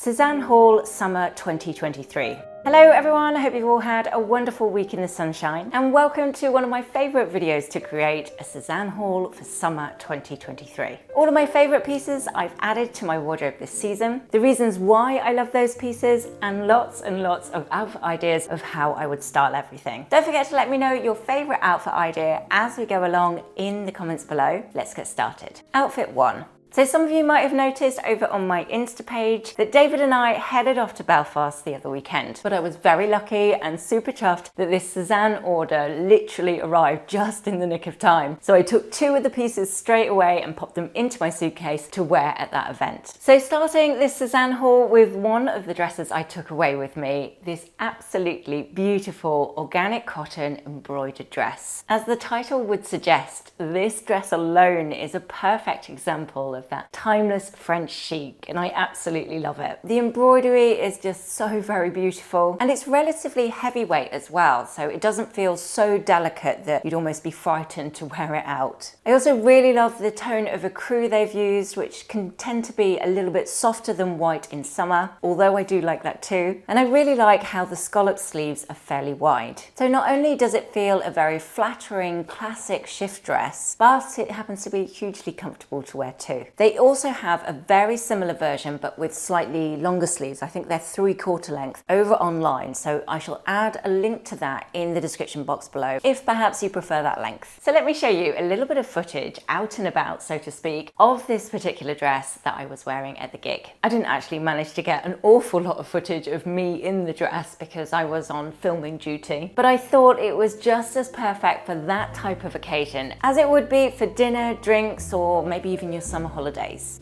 SEZANE Haul Summer 2023. Hello everyone, I hope you've all had a wonderful week in the sunshine and welcome to one of my favourite videos to create a SEZANE haul for summer 2023. All of my favourite pieces I've added to my wardrobe this season, the reasons why I love those pieces and lots of outfit ideas of how I would style everything. Don't forget to let me know your favourite outfit idea as we go along in the comments below. Let's get started. Outfit 1. So some of you might have noticed over on my Insta page that David and I headed off to Belfast the other weekend, but I was very lucky and super chuffed that this SEZANE order literally arrived just in the nick of time. So I took 2 of the pieces straight away and popped them into my suitcase to wear at that event. So starting this SEZANE haul with one of the dresses I took away with me, this absolutely beautiful organic cotton embroidered dress. As the title would suggest, this dress alone is a perfect example of that timeless French chic, and I absolutely love it. The embroidery is just so very beautiful and it's relatively heavyweight as well, so it doesn't feel so delicate that you'd almost be frightened to wear it out. I also really love the tone of ecru they've used, which can tend to be a little bit softer than white in summer, although I do like that too. And I really like how the scallop sleeves are fairly wide. So not only does it feel a very flattering classic shift dress, but it happens to be hugely comfortable to wear too. They also have a very similar version but with slightly longer sleeves. I think they're 3/4 length over online, so I shall add a link to that in the description box below if perhaps you prefer that length. So let me show you a little bit of footage out and about, so to speak, of this particular dress that I was wearing at the gig. I didn't actually manage to get an awful lot of footage of me in the dress because I was on filming duty, but I thought it was just as perfect for that type of occasion as it would be for dinner, drinks, or maybe even your summer holidays.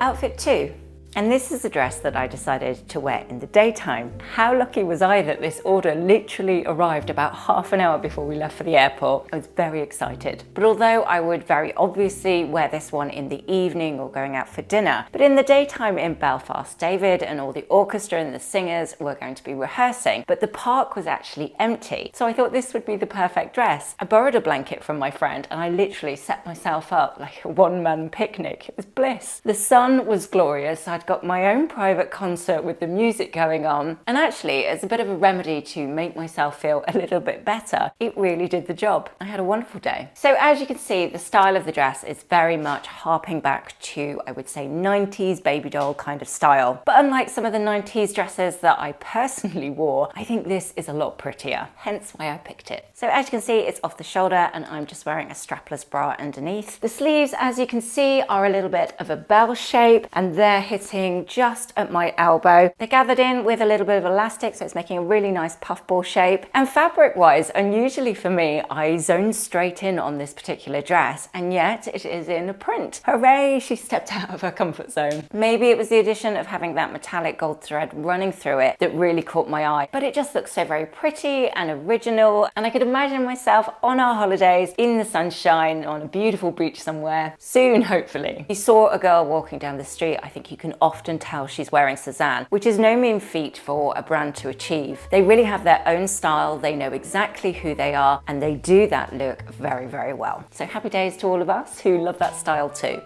Outfit 2. And this is a dress that I decided to wear in the daytime. How lucky was I that this order literally arrived about half an hour before we left for the airport. I was very excited. But although I would very obviously wear this one in the evening or going out for dinner, but in the daytime in Belfast, David and all the orchestra and the singers were going to be rehearsing, but the park was actually empty. So I thought this would be the perfect dress. I borrowed a blanket from my friend and I literally set myself up like a one-man picnic. It was bliss. The sun was glorious. I'd got my own private concert with the music going on, and actually as a bit of a remedy to make myself feel a little bit better, it really did the job. I had a wonderful day. So as you can see, the style of the dress is very much harping back to, I would say, 90s baby doll kind of style, but unlike some of the 90s dresses that I personally wore, I think this is a lot prettier, hence why I picked it. So as you can see, it's off the shoulder and I'm just wearing a strapless bra underneath. The sleeves, as you can see, are a little bit of a bell shape and they're hitting just at my elbow. They're gathered in with a little bit of elastic, so it's making a really nice puffball shape. And fabric wise, unusually for me, I zoned straight in on this particular dress, and yet it is in a print. Hooray, she stepped out of her comfort zone. Maybe it was the addition of having that metallic gold thread running through it that really caught my eye, but it just looks so very pretty and original, and I could imagine myself on our holidays in the sunshine on a beautiful beach somewhere soon, hopefully. If you saw a girl walking down the street, I think you can often tell she's wearing SEZANE, which is no mean feat for a brand to achieve. They really have their own style, they know exactly who they are, and they do that look very, very well. So happy days to all of us who love that style too.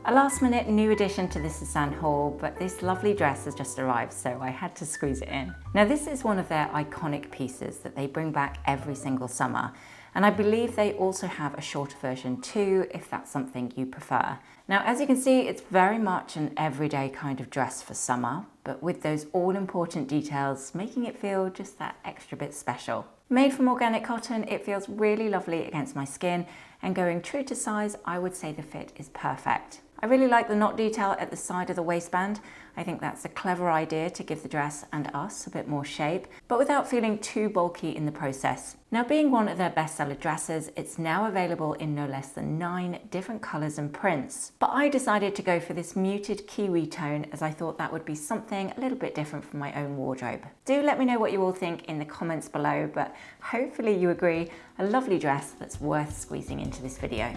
A last minute new addition to this SEZANE haul, but this lovely dress has just arrived, so I had to squeeze it in. Now this is one of their iconic pieces that they bring back every single summer, and I believe they also have a shorter version too, if that's something you prefer. Now, as you can see, it's very much an everyday kind of dress for summer, but with those all-important details, making it feel just that extra bit special. Made from organic cotton, it feels really lovely against my skin, and going true to size, I would say the fit is perfect. I really like the knot detail at the side of the waistband. I think that's a clever idea to give the dress and us a bit more shape, but without feeling too bulky in the process. Now, being one of their bestseller dresses, it's now available in no less than 9 different colours and prints. But I decided to go for this muted kiwi tone as I thought that would be something a little bit different from my own wardrobe. Do let me know what you all think in the comments below, but hopefully you agree, a lovely dress that's worth squeezing into this video.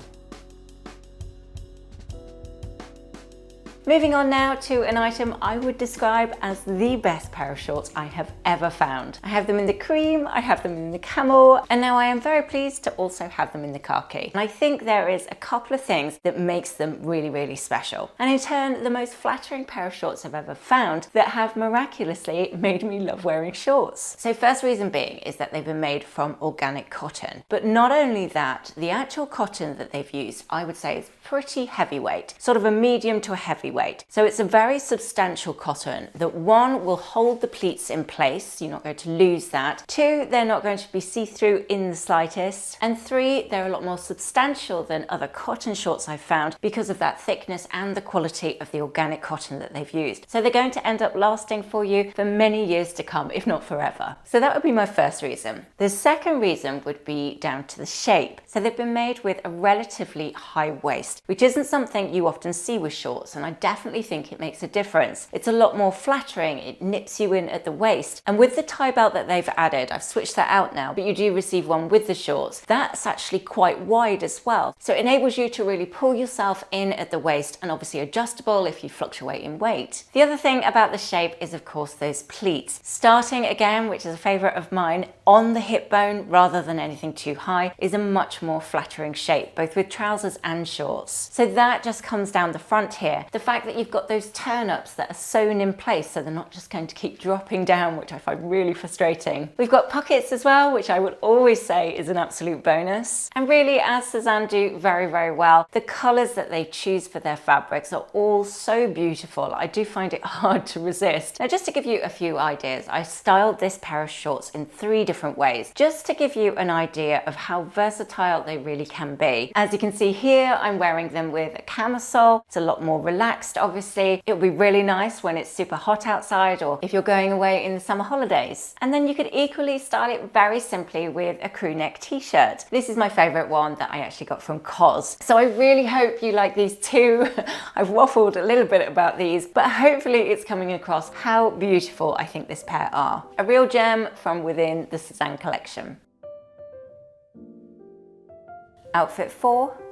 Moving on now to an item I would describe as the best pair of shorts I have ever found. I have them in the cream, I have them in the camel, and now I am very pleased to also have them in the khaki. And I think there is a couple of things that makes them really, really special. And in turn, the most flattering pair of shorts I've ever found that have miraculously made me love wearing shorts. So first reason being is that they've been made from organic cotton. But not only that, the actual cotton that they've used, I would say, is pretty heavyweight, sort of a medium to a heavyweight. So it's a very substantial cotton that, one, will hold the pleats in place. You're not going to lose that. Two, they're not going to be see-through in the slightest. And three, they're a lot more substantial than other cotton shorts I've found because of that thickness and the quality of the organic cotton that they've used. So they're going to end up lasting for you for many years to come, if not forever. So that would be my first reason. The second reason would be down to the shape. So they've been made with a relatively high waist, which isn't something you often see with shorts, and I definitely think it makes a difference. It's a lot more flattering, it nips you in at the waist, and with the tie belt that they've added, I've switched that out now, but you do receive one with the shorts, that's actually quite wide as well. So it enables you to really pull yourself in at the waist, and obviously adjustable if you fluctuate in weight. The other thing about the shape is, of course, those pleats. Starting again, which is a favourite of mine, on the hip bone rather than anything too high, is a much more flattering shape, both with trousers and shorts. So that just comes down the front here. The fact that you've got those turn-ups that are sewn in place so they're not just going to keep dropping down, which I find really frustrating. We've got pockets as well, which I would always say is an absolute bonus. And really, as Sezane do very, very well, the colours that they choose for their fabrics are all so beautiful. I do find it hard to resist. Now, just to give you a few ideas, I styled this pair of shorts in 3 different ways, just to give you an idea of how versatile they really can be. As you can see here, I'm wearing them with a camisole. It's a lot more relaxed, obviously. It'll be really nice when it's super hot outside or if you're going away in the summer holidays. And then you could equally style it very simply with a crew neck t-shirt. This is my favorite one that I actually got from COS. So I really hope you like these too. I've waffled a little bit about these, but hopefully it's coming across how beautiful I think this pair are. A real gem from within the Sezane collection. Outfit 4.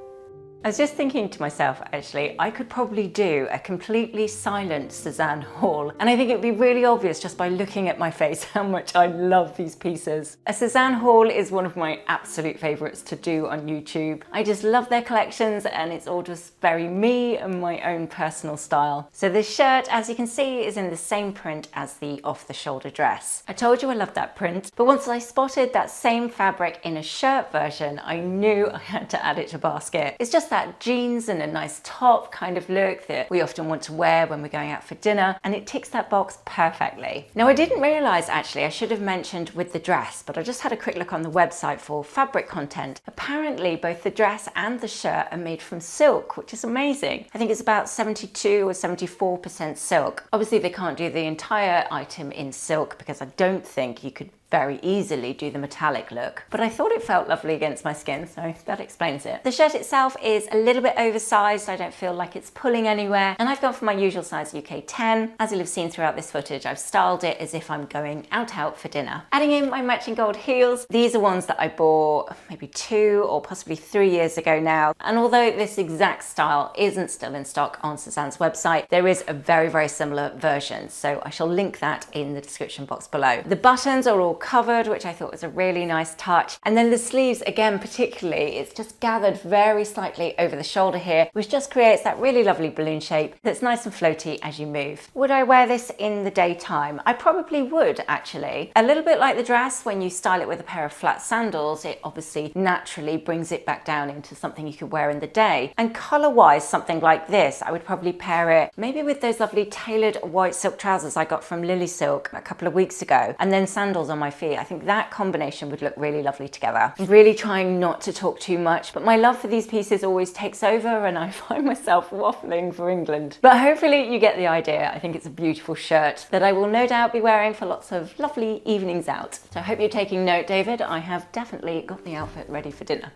I was just thinking to myself, actually, I could probably do a completely silent Sezane haul, and I think it'd be really obvious just by looking at my face how much I love these pieces. A Sezane haul is one of my absolute favourites to do on YouTube. I just love their collections, and it's all just very me and my own personal style. So this shirt, as you can see, is in the same print as the off-the-shoulder dress. I told you I loved that print, but once I spotted that same fabric in a shirt version, I knew I had to add it to basket. It's just that jeans and a nice top kind of look that we often want to wear when we're going out for dinner, and it ticks that box perfectly. Now, I didn't realise, actually, I should have mentioned with the dress, but I just had a quick look on the website for fabric content. Apparently both the dress and the shirt are made from silk, which is amazing. I think it's about 72 or 74% silk. Obviously they can't do the entire item in silk because I don't think you could very easily do the metallic look, but I thought it felt lovely against my skin, so that explains it. The shirt itself is a little bit oversized. I don't feel like it's pulling anywhere, and I've gone for my usual size UK 10. As you'll have seen throughout this footage, I've styled it as if I'm going out for dinner. Adding in my matching gold heels, these are ones that I bought maybe 2 or possibly 3 years ago now, and although this exact style isn't still in stock on Sezane's website, there is a very, very similar version, so I shall link that in the description box below. The buttons are all covered, which I thought was a really nice touch. And then the sleeves, again, particularly, it's just gathered very slightly over the shoulder here, which just creates that really lovely balloon shape that's nice and floaty as you move. Would I wear this in the daytime? I probably would, actually. A little bit like the dress, when you style it with a pair of flat sandals, it obviously naturally brings it back down into something you could wear in the day. And color-wise, something like this, I would probably pair it maybe with those lovely tailored white silk trousers I got from Lily Silk a couple of weeks ago, and then sandals on my feet. I think that combination would look really lovely together. I'm really trying not to talk too much, but my love for these pieces always takes over and I find myself waffling for England. But hopefully you get the idea. I think it's a beautiful shirt that I will no doubt be wearing for lots of lovely evenings out. So I hope you're taking note, David. I have definitely got the outfit ready for dinner.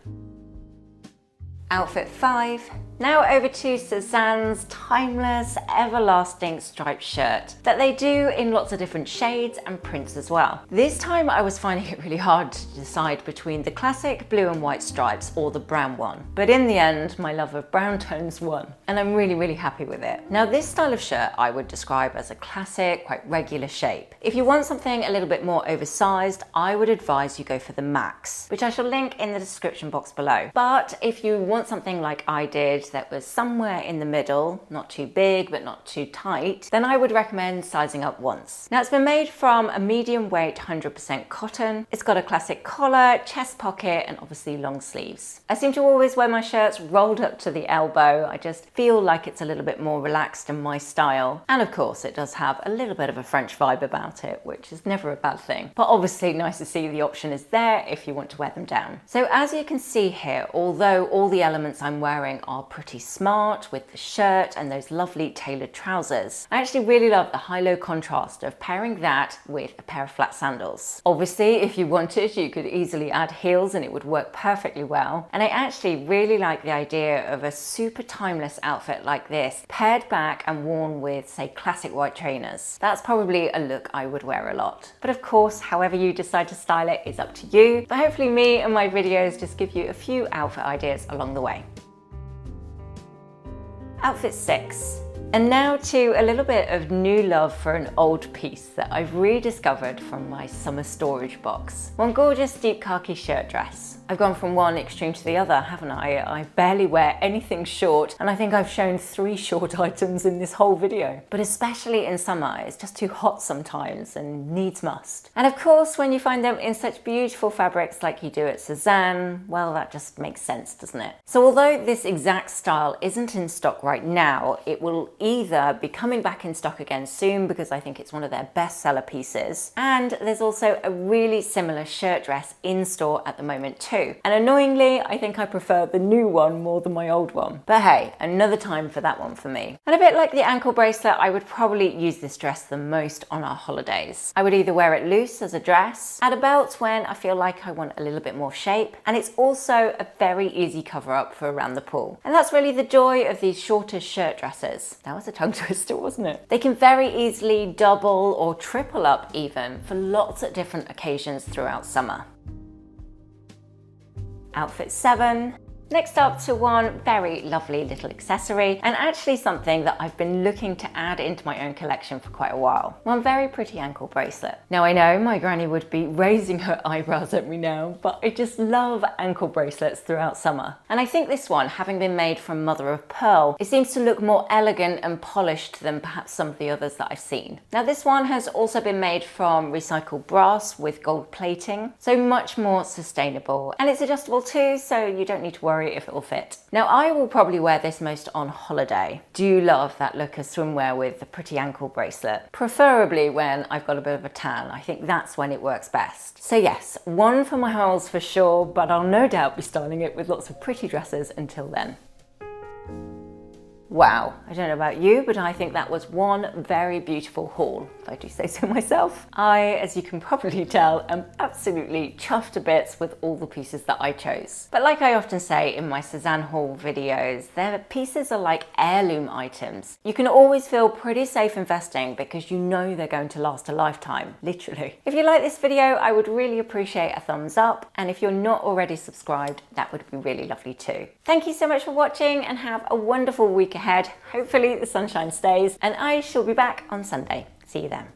Outfit 5. Now over to SEZANE's timeless, everlasting striped shirt that they do in lots of different shades and prints as well. This time I was finding it really hard to decide between the classic blue and white stripes or the brown one. But in the end, my love of brown tones won, and I'm really happy with it. Now this style of shirt I would describe as a classic, quite regular shape. If you want something a little bit more oversized, I would advise you go for the Max, which I shall link in the description box below. But if you want something like I did that was somewhere in the middle, not too big but not too tight, then I would recommend sizing up once. Now it's been made from a medium weight 100% cotton. It's got a classic collar, chest pocket, and obviously long sleeves. I seem to always wear my shirts rolled up to the elbow. I just feel like it's a little bit more relaxed in my style. And of course it does have a little bit of a French vibe about it, which is never a bad thing. But obviously nice to see the option is there if you want to wear them down. So as you can see here, although all the elements I'm wearing are pretty smart with the shirt and those lovely tailored trousers, I actually really love the high-low contrast of pairing that with a pair of flat sandals. Obviously, if you wanted, you could easily add heels and it would work perfectly well. And I actually really like the idea of a super timeless outfit like this, paired back and worn with, say, classic white trainers. That's probably a look I would wear a lot. But of course, however you decide to style it is up to you. But hopefully me and my videos just give you a few outfit ideas along the way. Outfit 6. And now to a little bit of new love for an old piece that I've rediscovered from my summer storage box. One gorgeous deep khaki shirt dress. I've gone from one extreme to the other, haven't I? I barely wear anything short, and I think I've shown 3 short items in this whole video. But especially in summer, it's just too hot sometimes and needs must. And of course, when you find them in such beautiful fabrics like you do at SEZANE, well, that just makes sense, doesn't it? So although this exact style isn't in stock right now, it will either be coming back in stock again soon because I think it's one of their bestseller pieces, and there's also a really similar shirt dress in store at the moment too. And annoyingly, I think I prefer the new one more than my old one. But hey, another time for that one for me. And a bit like the ankle bracelet, I would probably use this dress the most on our holidays. I would either wear it loose as a dress, add a belt when I feel like I want a little bit more shape, and it's also a very easy cover up for around the pool. And that's really the joy of these shorter shirt dresses. That was a tongue twister, wasn't it? They can very easily double or triple up even for lots of different occasions throughout summer. Outfit 7. Next up to one very lovely little accessory, and actually something that I've been looking to add into my own collection for quite a while. One very pretty ankle bracelet. Now I know my granny would be raising her eyebrows at me now, but I just love ankle bracelets throughout summer. And I think this one, having been made from mother of pearl, it seems to look more elegant and polished than perhaps some of the others that I've seen. Now this one has also been made from recycled brass with gold plating, so much more sustainable. And it's adjustable too, so you don't need to worry if it will fit. Now I will probably wear this most on holiday. Do love that look of swimwear with the pretty ankle bracelet, preferably when I've got a bit of a tan. I think that's when it works best. So yes, one for my hauls for sure, but I'll no doubt be styling it with lots of pretty dresses until then. Wow, I don't know about you, but I think that was one very beautiful haul, if I do say so myself. I, as you can probably tell, am absolutely chuffed to bits with all the pieces that I chose. But like I often say in my SEZANE haul videos, their pieces are like heirloom items. You can always feel pretty safe investing because you know they're going to last a lifetime, literally. If you like this video, I would really appreciate a thumbs up, and if you're not already subscribed, that would be really lovely too. Thank you so much for watching, and have a wonderful week ahead. Hopefully the sunshine stays, and I shall be back on Sunday. See you then.